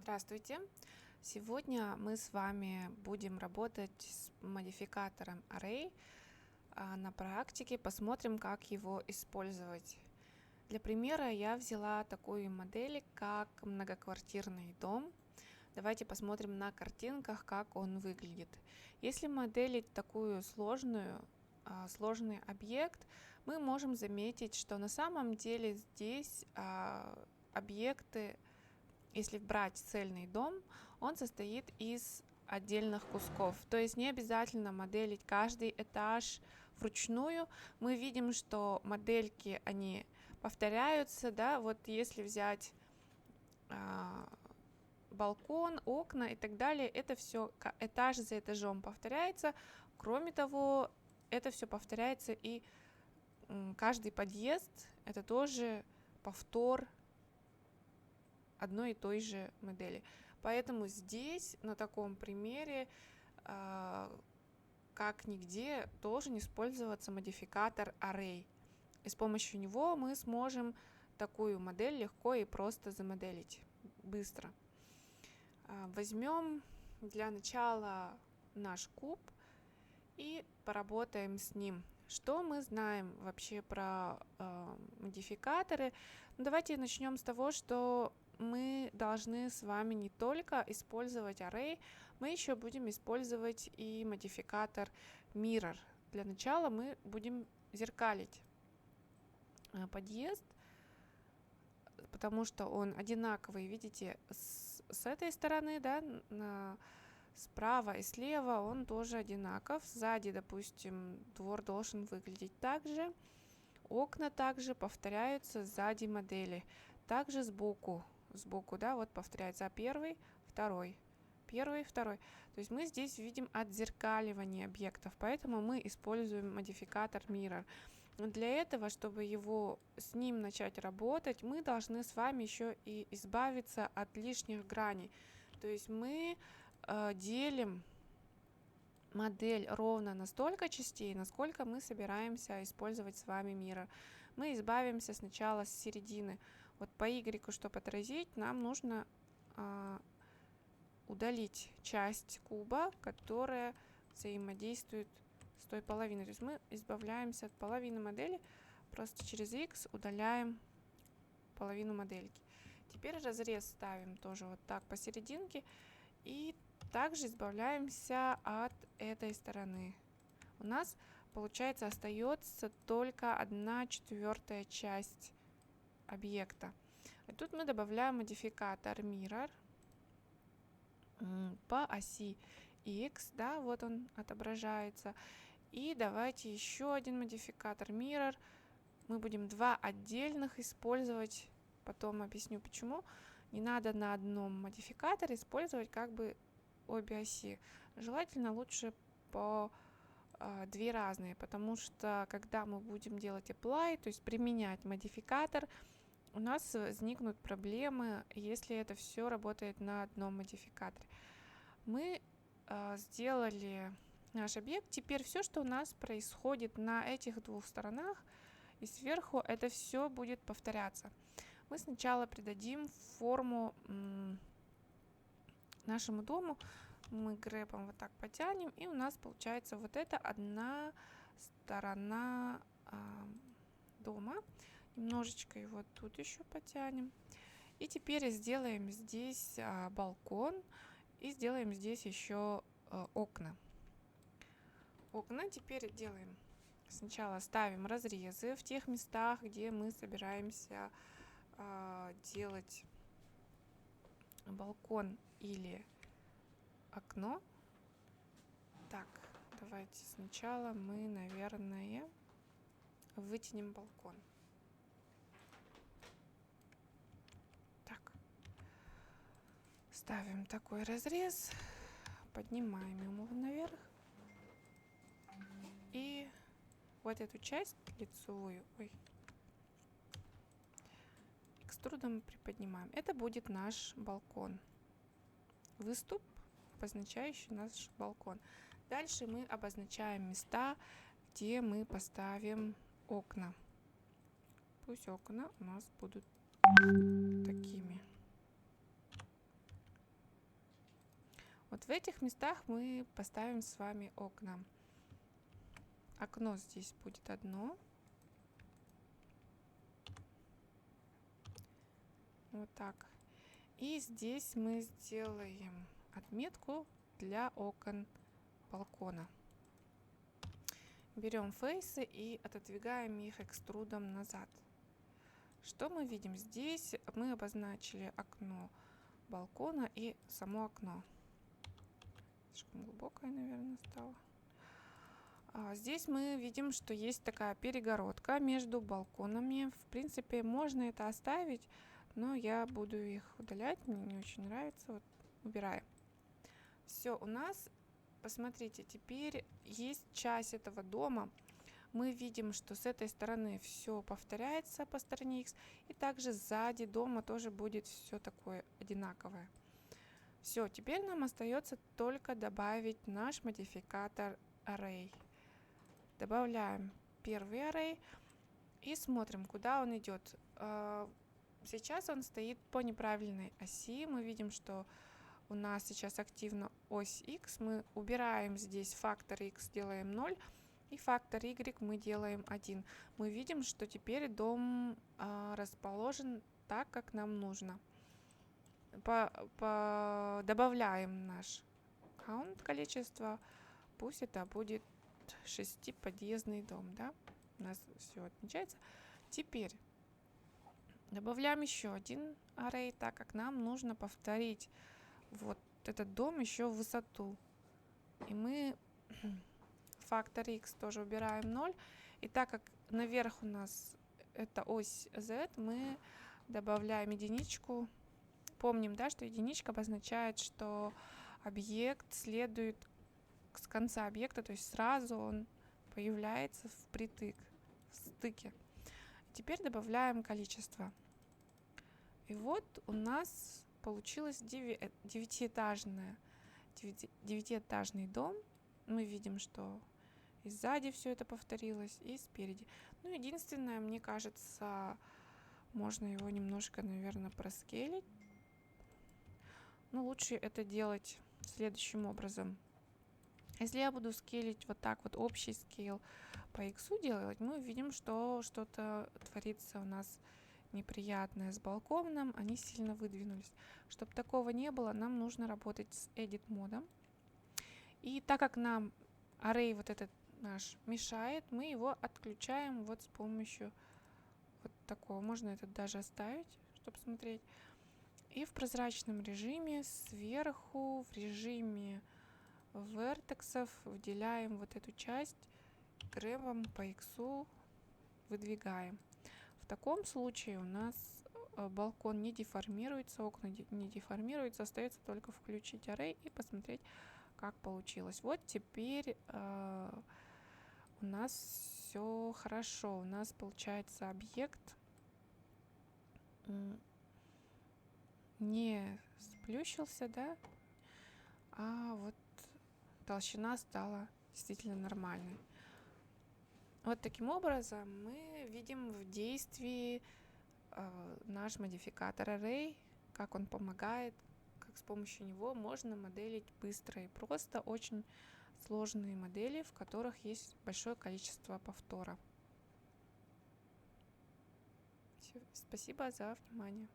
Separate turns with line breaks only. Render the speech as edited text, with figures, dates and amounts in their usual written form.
Здравствуйте! Сегодня мы с вами будем работать с модификатором Array. На практике посмотрим, как его использовать. Для примера я взяла такую модель, как многоквартирный дом. Давайте посмотрим на картинках, как он выглядит. Если моделить такую сложный объект, мы можем заметить, что на самом деле здесь объекты, если брать цельный дом, он состоит из отдельных кусков. То есть не обязательно моделить каждый этаж вручную. Мы видим, что модельки, они повторяются, да, вот если взять балкон, окна и так далее, это все этаж за этажом повторяется. Кроме того, это все повторяется и каждый подъезд, это тоже повтор одной и той же модели. Поэтому здесь на таком примере как нигде должен использоваться модификатор Array. И с помощью него мы сможем такую модель легко и просто замоделить быстро. Возьмем для начала наш куб и поработаем с ним. Что мы знаем вообще про модификаторы? Давайте начнем с того, что мы должны с вами не только использовать Array, мы еще будем использовать и модификатор Mirror. Для начала мы будем зеркалить подъезд, потому что он одинаковый, видите, с этой стороны, да, справа и слева он тоже одинаков. Сзади, допустим, двор должен выглядеть так же. Окна также повторяются сзади модели. Также сбоку, да, вот повторяется первый, второй, первый, второй. То есть мы здесь видим отзеркаливание объектов, поэтому мы используем модификатор Mirror. Для этого, чтобы с ним начать работать, мы должны с вами еще и избавиться от лишних граней. То есть мы делим модель ровно на столько частей, насколько мы собираемся использовать с вами Mirror. Мы избавимся сначала с середины. Вот по Y, чтобы отразить, нам нужно удалить часть куба, которая взаимодействует с той половиной. То есть мы избавляемся от половины модели, просто через X удаляем половину модельки. Теперь разрез ставим тоже вот так посерединке и также избавляемся от этой стороны. У нас, получается, остается только 1/4 часть объекта. И тут мы добавляем модификатор Mirror по оси X, да, вот он отображается. И давайте еще один модификатор Mirror. Мы будем два отдельных использовать, потом объясню почему. Не надо на одном модификаторе использовать как бы обе оси. Желательно лучше по две разные, потому что когда мы будем делать apply, то есть применять модификатор, у нас возникнут проблемы, если это все работает на одном модификаторе. Мы сделали наш объект. Теперь все, что у нас происходит на этих двух сторонах и сверху, это все будет повторяться. Мы сначала придадим форму нашему дому. Мы грэбом вот так потянем, и у нас получается вот эта одна сторона дома. Немножечко его тут еще потянем. И теперь сделаем здесь балкон и сделаем здесь еще окна. Теперь делаем. Сначала ставим разрезы в тех местах, где мы собираемся делать балкон или окно. Так, давайте сначала мы, наверное, вытянем балкон. Так, ставим такой разрез, поднимаем его наверх. И вот эту часть лицевую, экструдом приподнимаем. Это будет наш балкон. Выступ, обозначающий наш балкон. Дальше мы обозначаем места, где мы поставим окна. Пусть окна у нас будут такими. Вот в этих местах мы поставим с вами окна. Окно здесь будет одно. Вот так. И здесь мы сделаем отметку для окон балкона. Берем фейсы и отодвигаем их экструдом назад. Что мы видим? Здесь мы обозначили окно балкона и само окно. Слишком глубокое, наверное, стало. Здесь мы видим, что есть такая перегородка между балконами. В принципе, можно это оставить, но я буду их удалять. Мне не очень нравится. Вот, убираем. Все, у нас, посмотрите, теперь есть часть этого дома. Мы видим, что с этой стороны все повторяется по стороне X, и также сзади дома тоже будет все такое одинаковое. Все, теперь нам остается только добавить наш модификатор Array. Добавляем первый Array и смотрим, куда он идет. Сейчас он стоит по неправильной оси. Мы видим, что у нас сейчас активна ось X. Мы убираем здесь фактор X, делаем 0. И фактор Y мы делаем 1. Мы видим, что теперь дом расположен так, как нам нужно. Добавляем наш count, количество. Пусть это будет 6-подъездный дом. Да? У нас все отмечается. Теперь добавляем еще один array, так как нам нужно повторить вот этот дом еще в высоту. И мы фактор X тоже убираем 0. И так как наверх у нас это ось Z, мы добавляем единичку. Помним, да, что единичка обозначает, что объект следует с конца объекта, то есть сразу он появляется впритык, в стыке. Теперь добавляем количество. И вот у нас получилось девятиэтажный дом. Мы видим, что и сзади все это повторилось, и спереди. Ну, единственное, мне кажется, можно его немножко, наверное, проскейлить. Но лучше это делать следующим образом. Если я буду скейлить вот так вот, общий скейл по X делать, мы видим, что что-то творится у нас неприятное с балконом, они сильно выдвинулись. Чтобы такого не было, нам нужно работать с Edit модом. И так как нам array вот этот наш мешает, мы его отключаем вот с помощью вот такого. Можно это даже оставить, чтобы смотреть. И в прозрачном режиме сверху в режиме вертексов выделяем вот эту часть, грэбом по X выдвигаем. В таком случае у нас балкон не деформируется, окна не деформируются, остается только включить array и посмотреть, как получилось. Вот теперь у нас все хорошо. У нас получается объект не сплющился, да, а вот толщина стала действительно нормальной. Вот таким образом мы видим в действии наш модификатор Array, как он помогает, как с помощью него можно моделить быстро и просто очень сложные модели, в которых есть большое количество повтора. Спасибо за внимание.